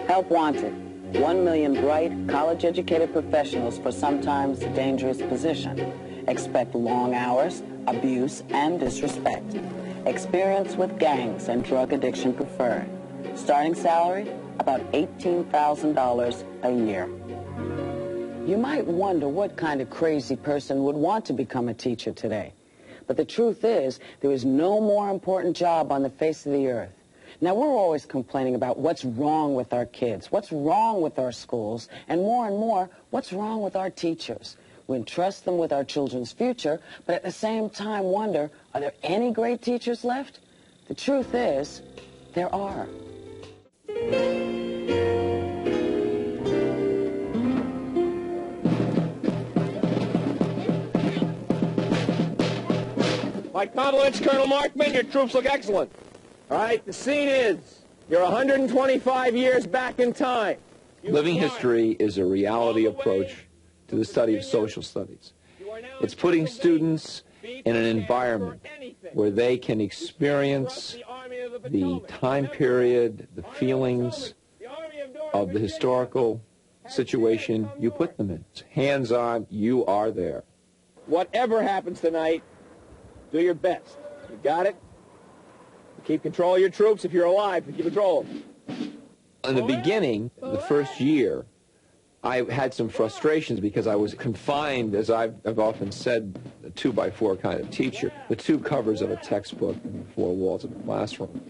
Help wanted. 1 million bright, college-educated professionals for sometimes dangerous position. Expect long hours, abuse, and disrespect. Experience with gangs and drug addiction preferred. Starting salary, about $18,000 a year. You might wonder what kind of crazy person would want to become a teacher today. But the truth is, there is no more important job on the face of the earth. Now, we're always complaining about what's wrong with our kids, what's wrong with our schools, and more, what's wrong with our teachers. We entrust them with our children's future, but at the same time wonder, are there any great teachers left? The truth is, there are. My compliments, Colonel Markman. Your troops look excellent. All right, the scene is, you're 125 years back in time. Living history is a reality approach to the study of social studies. It's putting students in an environment where they can experience the time period, the feelings of the historical situation you put them in. It's hands-on, you are there. Whatever happens tonight, do your best. You got it? Keep control of your troops if you're alive. Keep control of them. In the beginning, the first year, I had some frustrations because I was confined, as I've often said, a 2x4 kind of teacher, the two covers of a textbook and the four walls of a classroom.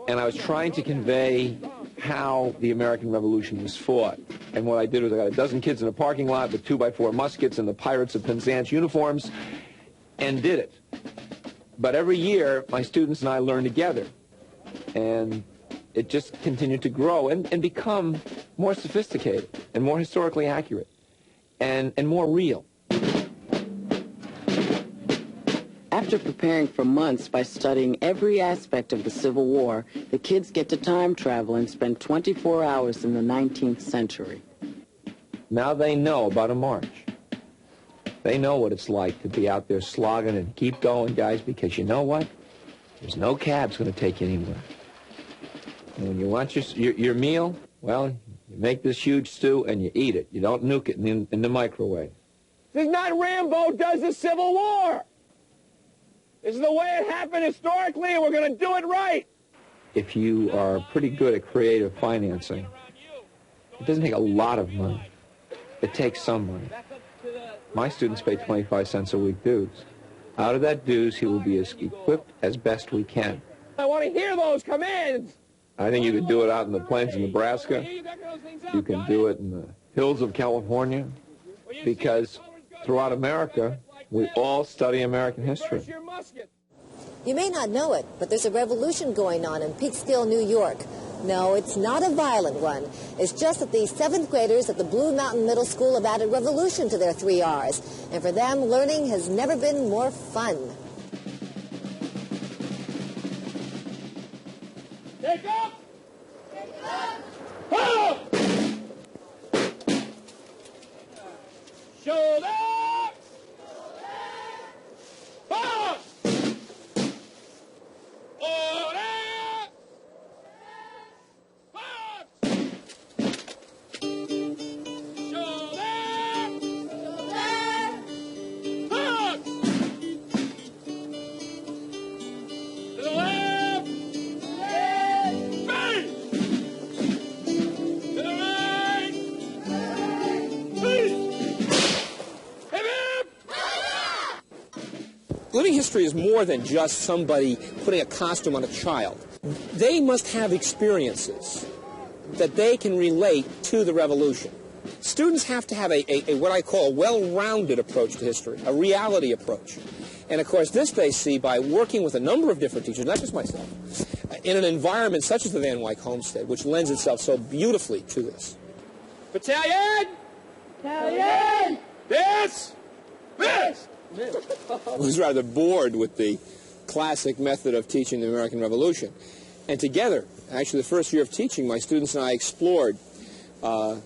And I was trying to convey how the American Revolution was fought. And what I did was I got a dozen kids in a parking lot with 2x4 muskets and the Pirates of Penzance uniforms and did it. But every year, my students and I learned together. And it just continued to grow and become more sophisticated and more historically accurate and more real. After preparing for months by studying every aspect of the Civil War, the kids get to time travel and spend 24 hours in the 19th century. Now they know about a march. They know what it's like to be out there slogging and keep going, guys, because you know what? There's no cab's going to take you anywhere. And when you want your meal, well, you make this huge stew and you eat it. You don't nuke it in the microwave. This is not Rambo does the Civil War. This is the way it happened historically, and we're going to do it right. If you are pretty good at creative financing, it doesn't take a lot of money. It takes some money. My students pay 25 cents a week dues. Out of that dues, he will be as equipped as best we can. I want to hear those commands. I think you could do it out in the plains of Nebraska. You can do it in the hills of California, because throughout America, we all study American history. You may not know it, but there's a revolution going on in Peekskill, New York. No, it's not a violent one. It's just that the 7th graders at the Blue Mountain Middle School have added revolution to their 3 R's. And for them, learning has never been more fun. Take up! Take up! Up! Shoulder! Up! Order! Living history is more than just somebody putting a costume on a child. They must have experiences that they can relate to the revolution. Students have to have a what I call a well-rounded approach to history, a reality approach. And of course, this they see by working with a number of different teachers, not just myself, in an environment such as the Van Wyck Homestead, which lends itself so beautifully to this. Battalion! Battalion! This! I was rather bored with the classic method of teaching the American Revolution. And together, actually the first year of teaching, my students and I explored the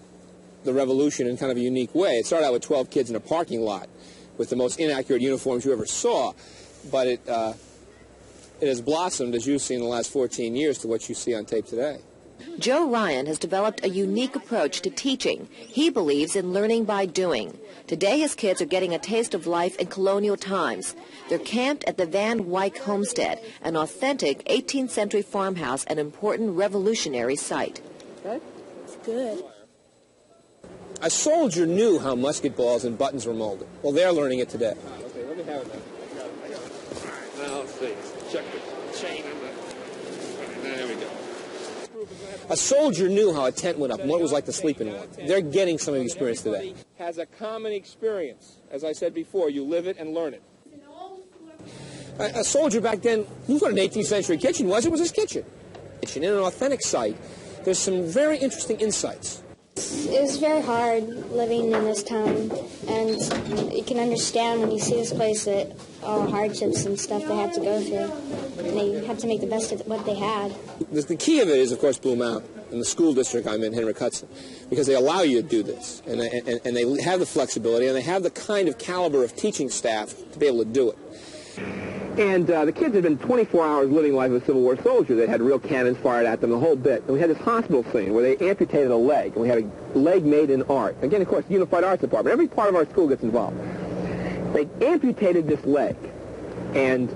Revolution in kind of a unique way. It started out with 12 kids in a parking lot with the most inaccurate uniforms you ever saw, but it has blossomed, as you've seen in the last 14 years, to what you see on tape today. Joe Ryan has developed a unique approach to teaching. He believes in learning by doing. Today his kids are getting a taste of life in colonial times. They're camped at the Van Wyck Homestead, an authentic 18th century farmhouse and important revolutionary site. It's good. A soldier knew how musket balls and buttons were molded. Well, they're learning it today. Okay, let me have it now. Now, let's see. Check the chain and the... There we go. A soldier knew how a tent went up and what it was like to sleep in one. They're getting some of the experience today. Has a common experience. As I said before, you live it and learn it. A soldier back then knew what an 18th century kitchen was. It was his kitchen. In an authentic site, there's some very interesting insights. It was very hard living in this town, and you can understand when you see this place that all the hardships and stuff they had to go through. And they had to make the best of what they had. The key of it is, of course, Blue Mountain and the school district I'm in, Henrik Hudson, because they allow you to do this, and they have the flexibility, and they have the kind of caliber of teaching staff to be able to do it. And the kids had been 24 hours living life of a Civil War soldier. They had real cannons fired at them, the whole bit. And we had this hospital scene where they amputated a leg, and we had a leg made in art. Again, of course, the Unified Arts Department. Every part of our school gets involved. They amputated this leg, and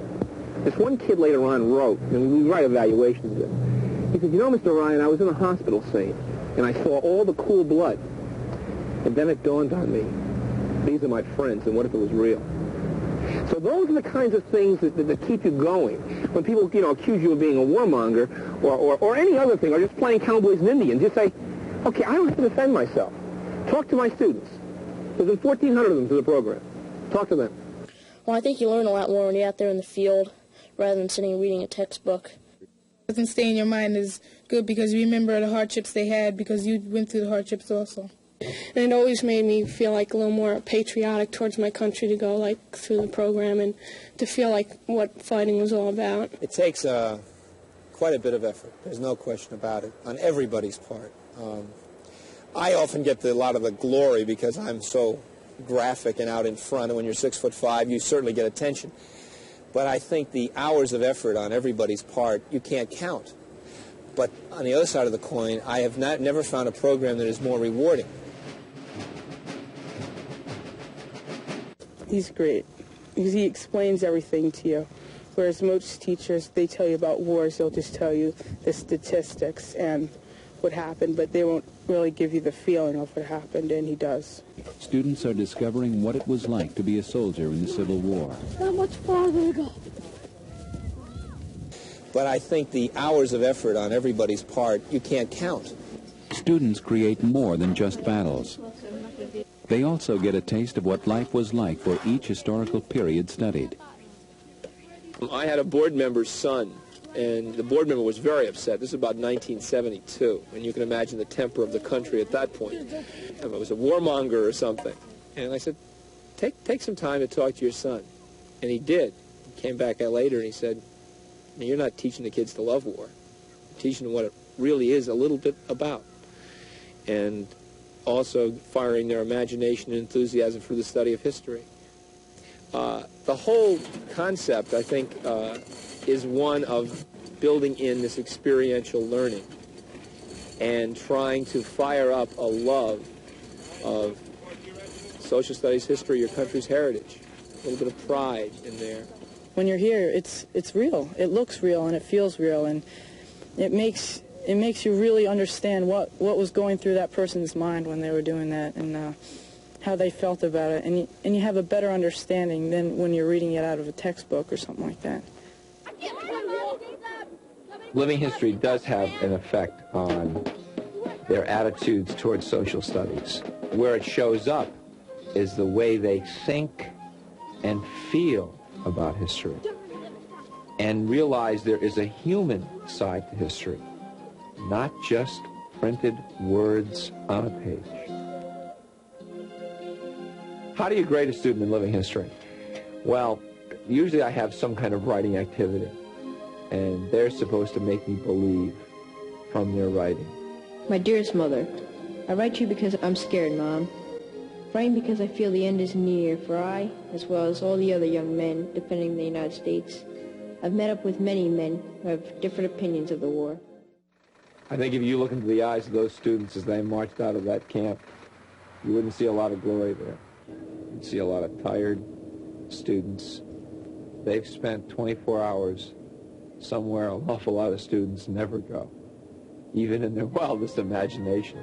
this one kid later on wrote, and we write evaluations of it. He said, you know, Mr. Ryan, I was in a hospital scene, and I saw all the cool blood. And then it dawned on me, these are my friends, and what if it was real? So those are the kinds of things that keep you going. When people, accuse you of being a warmonger or any other thing, or just playing cowboys and Indians, just say, okay, I don't have to defend myself. Talk to my students. There's 1,400 of them to the program. Talk to them. Well, I think you learn a lot more when you're out there in the field rather than sitting and reading a textbook. It doesn't stay in your mind is good because you remember the hardships they had because you went through the hardships also. And it always made me feel like a little more patriotic towards my country to go through the program and to feel like what fighting was all about. It takes quite a bit of effort. There's no question about it on everybody's part. I often get a lot of the glory because I'm so graphic and out in front, and when you're 6'5", you certainly get attention. But I think the hours of effort on everybody's part, you can't count. But on the other side of the coin, I have never found a program that is more rewarding. He's great because he explains everything to you, whereas most teachers, they tell you about wars, they'll just tell you the statistics and what happened, but they won't really give you the feeling of what happened, and he does. Students are discovering what it was like to be a soldier in the Civil War. Not much farther to go. But I think the hours of effort on everybody's part, you can't count. Students create more than just battles. They also get a taste of what life was like for each historical period studied. I had a board member's son, and the board member was very upset. This is about 1972, and you can imagine the temper of the country at that point. It was a warmonger or something. And I said, take some time to talk to your son. And he did. He came back later and he said, you're not teaching the kids to love war. You're teaching them what it really is a little bit about. And also firing their imagination and enthusiasm for the study of history. The whole concept, I think, is one of building in this experiential learning and trying to fire up a love of social studies, history, your country's heritage, a little bit of pride in there. When you're here, it's real. It looks real and it feels real, and it makes you really understand what was going through that person's mind when they were doing that, and how they felt about it, and you have a better understanding than when you're reading it out of a textbook or something like that. Living history does have an effect on their attitudes towards social studies. Where it shows up is the way they think and feel about history, and realize there is a human side to history, not just printed words on a page. How do you grade a student in living history? Well, usually I have some kind of writing activity, and they're supposed to make me believe from their writing. My dearest mother, I write to you because I'm scared, Mom. Writing because I feel the end is near, for I, as well as all the other young men defending the United States, I've met up with many men who have different opinions of the war. I think if you look into the eyes of those students as they marched out of that camp, you wouldn't see a lot of glory there. You'd see a lot of tired students. They've spent 24 hours somewhere an awful lot of students never go, even in their wildest imagination.